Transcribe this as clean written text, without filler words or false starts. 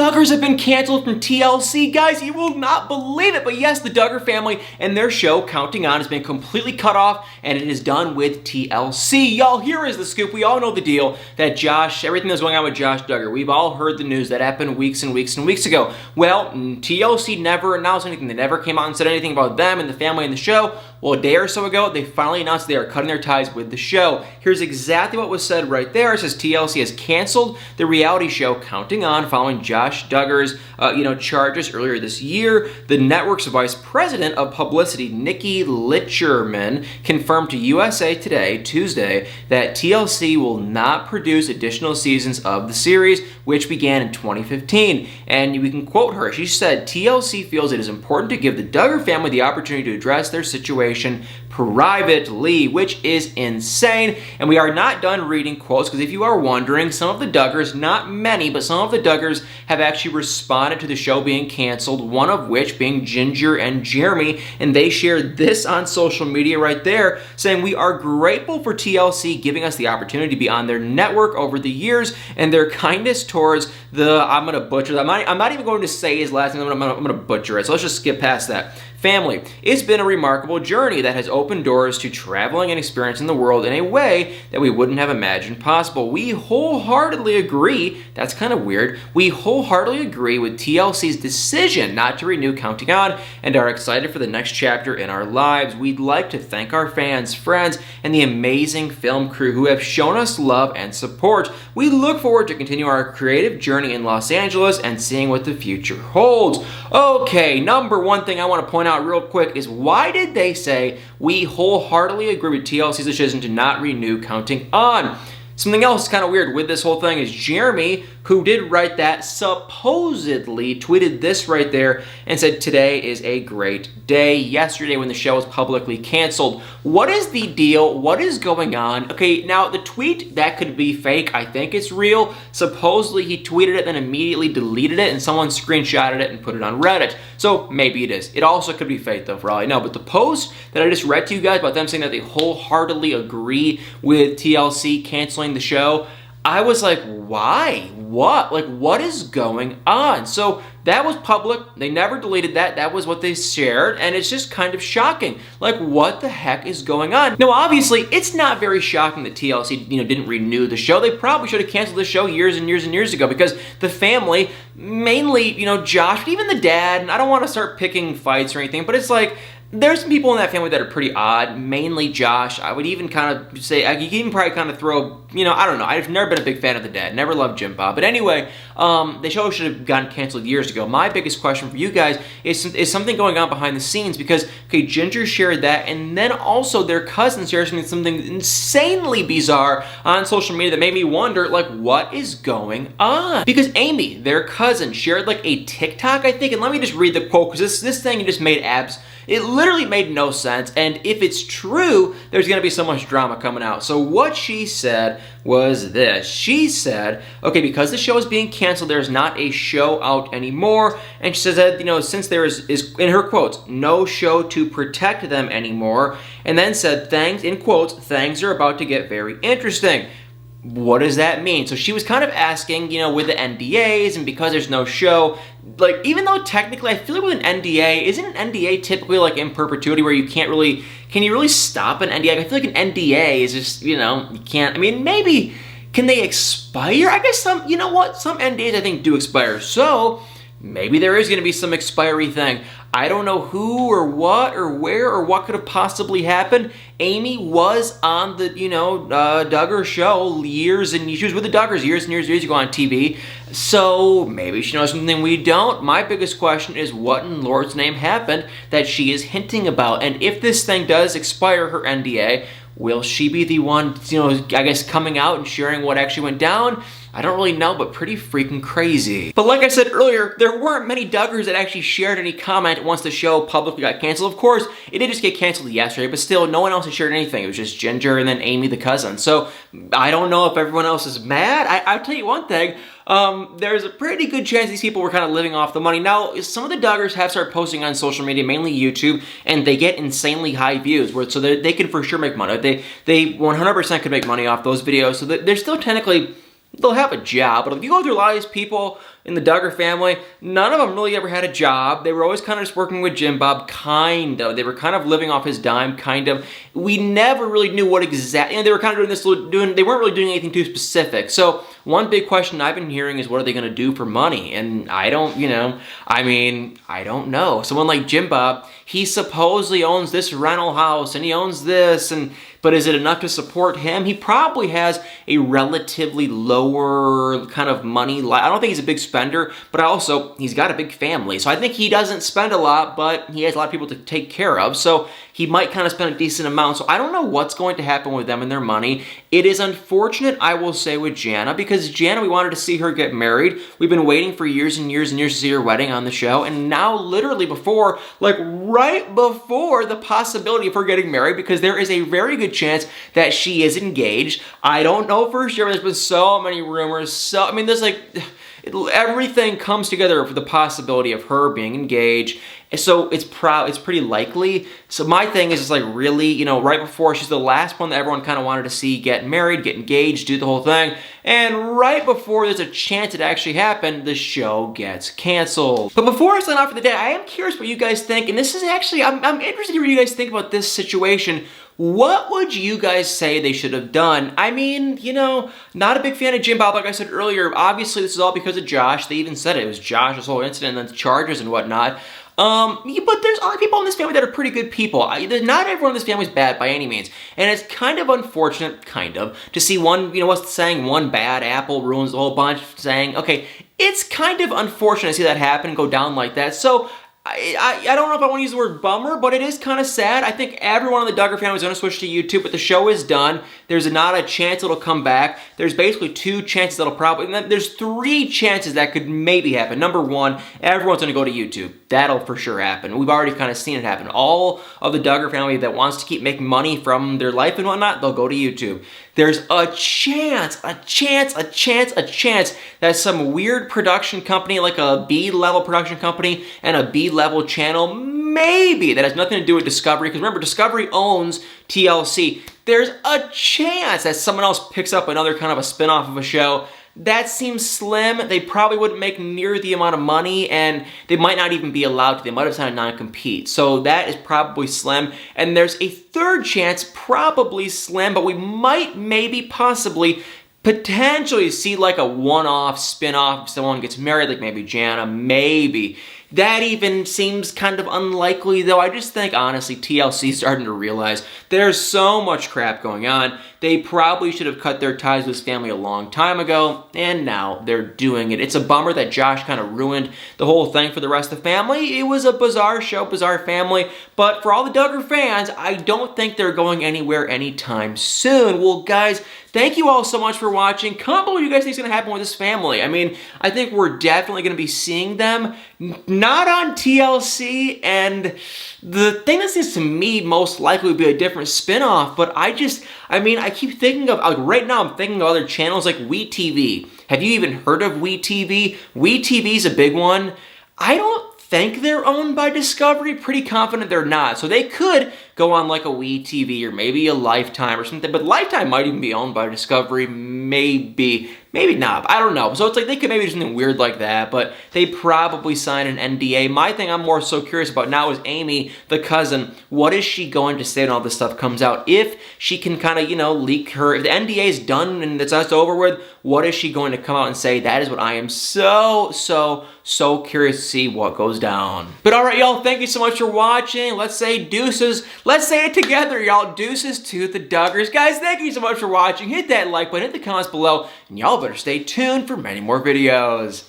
Duggars have been canceled from TLC. Guys, you will not believe it. But yes, the Duggar family and their show, Counting On, has been completely cut off, and it is done with TLC. Y'all, here is the scoop. We all know the deal that everything that's going on with Josh Duggar, we've all heard the news that happened weeks and weeks and weeks ago. Well, TLC never announced anything. They never came out and said anything about them and the family and the show. Well, a day or so ago, they finally announced they are cutting their ties with the show. Here's exactly what was said right there. It says TLC has canceled the reality show Counting On following Josh Duggar's charges earlier this year. The network's vice president of publicity, Nikki Litcherman, confirmed to USA Today Tuesday that TLC will not produce additional seasons of the series, which began in 2015. And we can quote her. She said, TLC feels it is important to give the Duggar family the opportunity to address their situation privately, which is insane. And we are not done reading quotes, because if you are wondering, some of the Duggars, not many, but some of the Duggars have actually responded to the show being canceled, one of which being Ginger and Jeremy, and they shared this on social media right there, saying, we are grateful for TLC giving us the opportunity to be on their network over the years, and their kindness towards I'm going to butcher that. I'm not even going to say his last name. I'm going to butcher it, so let's just skip past that. Family. It's been a remarkable journey that has opened doors to traveling and experiencing the world in a way that we wouldn't have imagined possible. We wholeheartedly agree, that's kind of weird, we wholeheartedly agree with TLC's decision not to renew Counting On and are excited for the next chapter in our lives. We'd like to thank our fans, friends, and the amazing film crew who have shown us love and support. We look forward to continue our creative journey in Los Angeles and seeing what the future holds. Okay, number one thing I want to point out real quick is, why did they say we wholeheartedly agree with TLC's decision to not renew Counting On? Something else kind of weird with this whole thing is Jeremy, who did write that, supposedly tweeted this right there and said, today is a great day. Yesterday when the show was publicly canceled. What is the deal? What is going on? Okay, now the tweet, that could be fake. I think it's real. Supposedly he tweeted it, then immediately deleted it, and someone screenshotted it and put it on Reddit. So maybe it is. It also could be fake though, for all I know. But the post that I just read to you guys about them saying that they wholeheartedly agree with TLC canceling the show, I was like, why? What? Like, what is going on? So that was public. They never deleted that. That was what they shared, and it's just kind of shocking. Like, what the heck is going on? Now, obviously, it's not very shocking that TLC, didn't renew the show. They probably should have canceled the show years and years and years ago, because the family, mainly, Josh, but even the dad, and I don't want to start picking fights or anything, but it's like, there's some people in that family that are pretty odd, mainly Josh. I would even kind of say, you can even probably kind of throw, I don't know. I've never been a big fan of the dad. Never loved Jim Bob. But anyway, the show should have gotten canceled years ago. My biggest question for you guys is something going on behind the scenes, because, okay, Ginger shared that, and then also their cousin shared something insanely bizarre on social media that made me wonder, like, what is going on? Because Amy, their cousin, shared like a TikTok, I think, and let me just read the quote, because this thing just made it literally made no sense, and if it's true, there's going to be so much drama coming out. So what she said was this. She said, okay, because the show is being canceled, there's not a show out anymore, and she says that, since there is, in her quotes, no show to protect them anymore, and then said, in quotes, things are about to get very interesting. What does that mean? So she was kind of asking, with the NDAs, and because there's no show, like, even though technically I feel like with an NDA, isn't an NDA typically like in perpetuity where you can't really, can you really stop an NDA? I feel like an NDA is just, you can't, maybe, can they expire? I guess some NDAs I think do expire. So maybe there is going to be some expiry thing. I don't know who or what or where or what could have possibly happened. Amy was on the, Duggar show years, and she was with the Duggars years and years and years ago on TV. So maybe she knows something we don't. My biggest question is, what in Lord's name happened that she is hinting about? And if this thing does expire, her NDA, will she be the one, I guess, coming out and sharing what actually went down? I don't really know, but pretty freaking crazy. But like I said earlier, there weren't many Duggars that actually shared any comment once the show publicly got canceled. Of course, it did just get canceled yesterday, but still, no one else has shared anything. It was just Ginger and then Amy, the cousin. So I don't know if everyone else is mad. I'll tell you one thing. There's a pretty good chance these people were kind of living off the money. Now, some of the Duggars have started posting on social media, mainly YouTube, and they get insanely high views, so they can for sure make money. They 100% could make money off those videos, so they're still technically they'll have a job. But if you go through a lot of these people in the Duggar family, none of them really ever had a job. They were always kind of just working with Jim Bob, kind of. They were kind of living off his dime, kind of. We never really knew what exactly, they were kind of doing this, they weren't really doing anything too specific. So one big question I've been hearing is, what are they going to do for money? And I don't, I don't know. Someone like Jim Bob, he supposedly owns this rental house and he owns this, but is it enough to support him? He probably has a relatively lower kind of money. I don't think he's a big spender, but also he's got a big family. So I think he doesn't spend a lot, but he has a lot of people to take care of. So he might kind of spend a decent amount. So I don't know what's going to happen with them and their money. It is unfortunate, I will say, with Jana, because Jana, we wanted to see her get married. We've been waiting for years and years and years to see her wedding on the show. And now literally before, like right before the possibility of her getting married, because there is a very good chance that she is engaged. I don't know for sure. There's been so many rumors. There's like, everything comes together for the possibility of her being engaged. So it's pretty likely. So my thing is just like, really, right before, she's the last one that everyone kind of wanted to see get married, get engaged, do the whole thing. And right before there's a chance it actually happened, the show gets canceled. But before I sign off for the day, I am curious what you guys think. And this is actually, I'm interested to hear what you guys think about this situation. What would you guys say they should have done? Not a big fan of Jim Bob, like I said earlier. Obviously, this is all because of Josh. They even said it was Josh's whole incident and the charges and whatnot. But there's other people in this family that are pretty good people. Not everyone in this family is bad by any means. And it's kind of unfortunate, to see one, what's the saying, one bad apple ruins the whole bunch, saying, okay, it's kind of unfortunate to see that happen and go down like that. So I don't know if I want to use the word bummer, but it is kind of sad. I think everyone in the Duggar family is going to switch to YouTube, but the show is done. There's not a chance it'll come back. There's basically 2 chances that'll probably, there's 3 chances that could maybe happen. Number 1, everyone's going to go to YouTube. That'll for sure happen. We've already kind of seen it happen. All of the Duggar family that wants to keep making money from their life and whatnot, they'll go to YouTube. There's a chance that some weird production company, like a B-level production company and a B-level channel, maybe, that has nothing to do with Discovery, because remember, Discovery owns TLC. There's a chance that someone else picks up another kind of a spin-off of a show. That seems slim. They probably wouldn't make near the amount of money, and they might not even be allowed to. They might have signed a non-compete. So that is probably slim. And there's a third chance, probably slim, but we might, maybe, possibly, potentially see like a one-off spin-off if someone gets married, like maybe Jana, maybe. That even seems kind of unlikely, though. I just think, honestly, TLC is starting to realize there's so much crap going on. They probably should have cut their ties with his family a long time ago, and now they're doing it. It's a bummer that Josh kind of ruined the whole thing for the rest of the family. It was a bizarre show, bizarre family, but for all the Duggar fans, I don't think they're going anywhere anytime soon. Well, guys, thank you all so much for watching. Comment below what you guys think is going to happen with this family. I think we're definitely going to be seeing them, not on TLC, and the thing that seems to me most likely would be a different spin-off, but I keep thinking of, like right now I'm thinking of other channels like WeTV. Have you even heard of WeTV? WeTV is a big one. I don't think they're owned by Discovery. Pretty confident they're not. So they could go on like a WeTV or maybe a Lifetime or something, but Lifetime might even be owned by Discovery, maybe not, I don't know. So it's like they could maybe do something weird like that, but they probably sign an NDA. My thing I'm more so curious about now is Amy, the cousin. What is she going to say when all this stuff comes out? If she can kind of, leak her, if the NDA is done and it's over with, what is she going to come out and say? That is what I am so curious to see what goes down. But all right, y'all, thank you so much for watching. Let's say deuces. Let's say it together, y'all. Deuces to the Duggars. Guys, thank you so much for watching. Hit that like button, hit the comments below, and y'all better stay tuned for many more videos.